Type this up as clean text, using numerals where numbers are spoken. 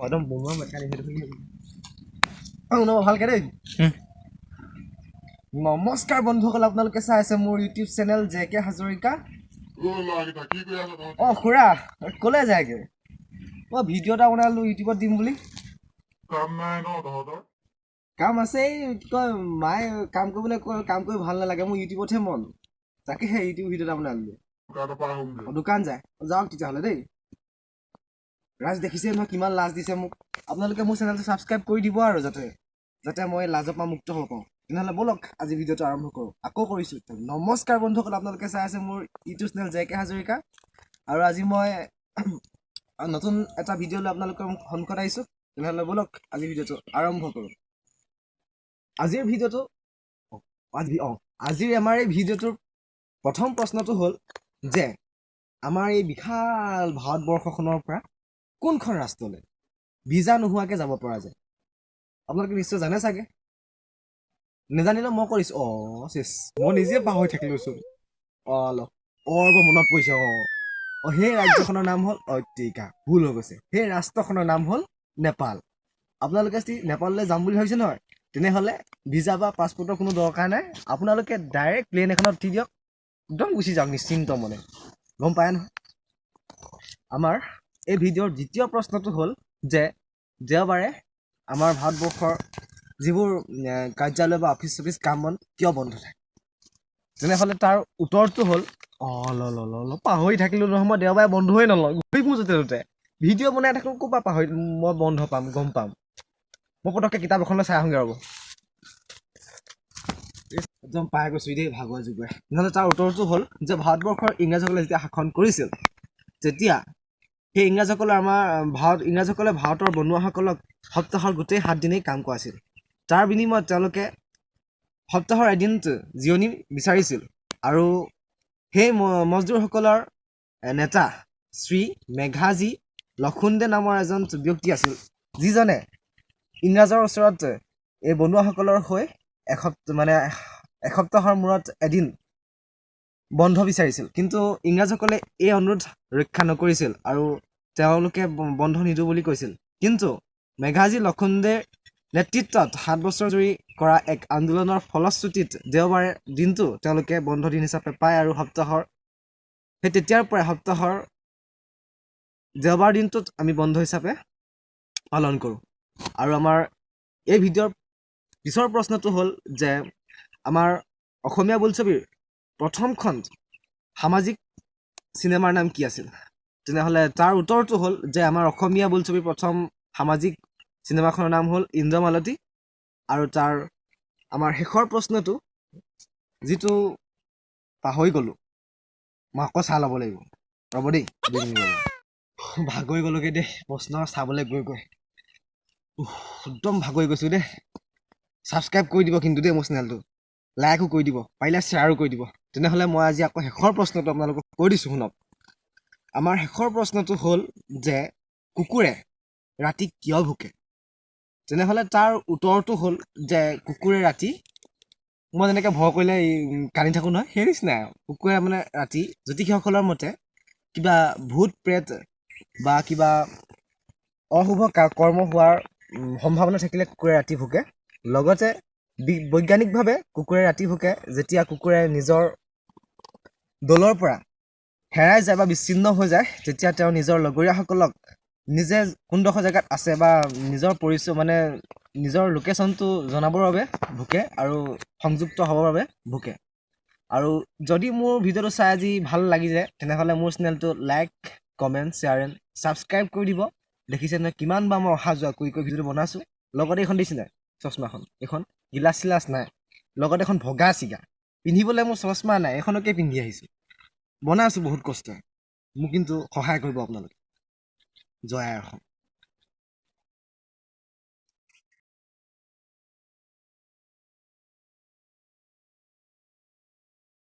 একদম বনোৱা মেকানিক ভালকে দেই নমস্কাৰ বন্ধুসকল আপোনালোকে চাই আছে মোৰ ইউটিউব চেনেল জেকে হাজৰিকা খুৰা ক'লে যায়গে মই ভিডিঅ' এটা বনালো ইউটিউবত দিম বুলি কাম আছে কি কয় মায়ে কাম কৰিবলৈ কাম কৰি ভাল নালাগে মোৰ ইউটিউবতহে মন তাকেহে ইউটিউব ভিডিঅ' এটা বনালো দোকান যায় যাওক তেতিয়াহ'লে দেই ৰাজ দেখিছে নহয় কিমান লাজ দিছে মোক আপোনালোকে মোৰ চেনেলটো ছাবস্ক্ৰাইব কৰি দিব আৰু যাতে মই লাজৰ পৰা মুক্ত হ'ব পাৰোঁ তেনেহ'লে ব'লক আজি ভিডিঅ'টো আৰম্ভ কৰোঁ আকৌ কৰিছোঁ নমস্কাৰ বন্ধুসকল আপোনালোকে চাই আছে মোৰ ইউটিউব চেনেল জেকে হাজৰিকা আৰু আজি মই নতুন এটা ভিডিঅ' লৈ আপোনালোকৰ সন্মুখত আহিছোঁ তেনেহ'লে ব'লক আজি ভিডিঅ'টো আৰম্ভ কৰোঁ আজিৰ আমাৰ এই ভিডিঅ'টোৰ প্ৰথম প্ৰশ্নটো হ'ল যে আমাৰ এই বিশাল ভাৰতবৰ্ষখনৰ পৰা কোনখন ৰাষ্ট্ৰলৈ ভিজা নোহোৱাকৈ যাব পৰা যায় আপোনালোকে নিশ্চয় জানে চাগে নেজানিলে মই কৰিছোঁ মই নিজে পাহৰি থাকিলোচোন মনত পৰিছে সেই ৰাজ্যখনৰ নাম হ'ল ভুল হৈ গৈছে সেই ৰাষ্ট্ৰখনৰ নাম হ'ল নেপাল আপোনালোকে যদি নেপাললৈ যাম বুলি ভাবিছে নহয় তেনেহ'লে ভিজা বা পাছপৰ্টৰ কোনো দৰকাৰ নাই আপোনালোকে ডাইৰেক্ট প্লেন এখনত উঠি দিয়ক একদম গুচি যাওক নিশ্চিন্ত মনে গম পায় নহয় আমাৰ এই ভিডিঅ'ৰ দ্বিতীয় প্ৰশ্নটো হ'ল যে দেওবাৰে আমাৰ ভাৰতবৰ্ষৰ যিবোৰ কাৰ্যালয় বা অফিচ চফিচ কাম বন কিয় বন্ধ থাকে তেনেহ'লে তাৰ উত্তৰটো হ'ল পাহৰি থাকিলোঁ নহয় মই দেওবাৰে বন্ধই নলওঁ ঘূৰি ফুৰোঁ য'তে ত'তে ভিডিঅ' বনাই থাকোঁ ক'ৰ পৰা পাহৰি মই বন্ধ পাম গম পাম মই পটককৈ কিতাপ এখনলৈ চাই আহোঁগৈ ৰ'ব একদম পাই গৈছোঁ দেই ভাগৰ যুগৰে নহ'লে তাৰ উত্তৰটো হ'ল যে ভাৰতবৰ্ষৰ ইংৰাজসকলে যেতিয়া শাসন কৰিছিল তেতিয়া সেই ইংৰাজসকলে ভাৰতৰ বনুৱাসকলক সপ্তাহৰ গোটেই 7 দিনেই কাম কৰাইছিল তাৰ বিনিময়ত তেওঁলোকে সপ্তাহৰ এদিনটো জিৰণি বিচাৰিছিল আৰু সেই মজদুৰসকলৰ নেতা শ্ৰী মেঘাজী লখুণ্ডে নামৰ এজন ব্যক্তি আছিল যিজনে ইংৰাজৰ ওচৰত এই বনুৱাসকলৰ হৈ এসপ্তাহৰ মূৰত এদিন বন্ধ বিচাৰিছিল কিন্তু ইংৰাজসকলে এই অনুৰোধ ৰক্ষা নকৰিছিল আৰু তেওঁলোকে বন্ধ নিদিওঁ বুলি কৈছিল কিন্তু মেঘাজী লখুণ্ডেৰ নেতৃত্বত 7 বছৰ জুৰি কৰা এক আন্দোলনৰ ফলশ্ৰুতিত দেওবাৰে দিনটো তেওঁলোকে বন্ধ দিন হিচাপে পায় আৰু তেতিয়াৰ পৰাই সপ্তাহৰ দেওবাৰ দিনটোত আমি বন্ধ হিচাপে পালন কৰোঁ আৰু আমাৰ এই ভিডিঅ'ৰ পিছৰ প্ৰশ্নটো হ'ল যে আমাৰ অসমীয়া বোলছবিৰ প্ৰথমখন সামাজিক চিনেমাৰ নাম কি আছিল তেনেহ'লে তাৰ উত্তৰটো হ'ল যে আমাৰ অসমীয়া বোলছবিৰ প্ৰথম সামাজিক চিনেমাখনৰ নাম হ'ল ইন্দ্ৰমালতী আৰু তাৰ আমাৰ শেষৰ প্ৰশ্নটো যিটো পাহৰি গ'লোঁ মই আকৌ চাই ল'ব লাগিব ৰ'ব দেই ভাগৰি গ'লোগৈ দেই প্ৰশ্ন চাবলৈ গৈ একদম ভাগৰি গৈছোঁ দেই ছাবস্ক্ৰাইব কৰি দিব কিন্তু দেই মোৰ চেনেলটো লাইকো কৰি দিব পাৰিলে শ্বেয়াৰো কৰি দিব তেনেহ'লে মই আজি আকৌ শেষৰ প্ৰশ্নটো আপোনালোকক কৈ দিছোঁ শুনক আমাৰ শেষৰ প্ৰশ্নটো হ'ল যে কুকুৰে ৰাতি কিয় ভুকে তেনেহ'লে তাৰ উত্তৰটো হ'ল যে কুকুৰে ৰাতি মই যেনেকৈ ভয় কৰিলে কান্দি থাকোঁ নহয় সেই নিচিনাই কুকুৰে মানে ৰাতি জ্যোতিষীসকলৰ মতে কিবা ভূত প্ৰেত বা কিবা অশুভ কৰ্ম হোৱাৰ সম্ভাৱনা থাকিলে কুকুৰে ৰাতি ভুকে লগতে বৈজ্ঞানিকভাৱে কুকুৰে ৰাতি ভুকে যেতিয়া কুকুৰে নিজৰ দলৰ পৰা হেৰাই যায় বা বিচ্ছিন্ন হৈ যায় তেতিয়া তেওঁ নিজৰ লগৰীয়াসকলক নিজে কোনডোখৰ জেগাত আছে বা নিজৰ পৰিচয় মানে নিজৰ লোকেশ্যনটো জনাবৰ বাবে ভুকে আৰু সংযুক্ত হ'বৰ বাবে ভুকে আৰু যদি মোৰ ভিডিঅ'টো চাই আজি ভাল লাগিছে তেনেহ'লে মোৰ চেনেলটো like comment share and subscribe কৰি দিব দেখিছে নহয় কিমান বাৰ মই অহা যোৱা কৰি ভিডিঅ'টো বনাইছোঁ লগতে এইখন দিছিলে চশমাখন এইখন গিলাচ চিলাচ নাই লগতে এখন ভগা চিগা পিন্ধিবলৈ মোৰ চশমা নাই এইখনকে পিন্ধি আহিছোঁ বনাই আছোঁ বহুত কষ্ট মোক কিন্তু সহায় কৰিব আপোনালোকে জয় আই অসম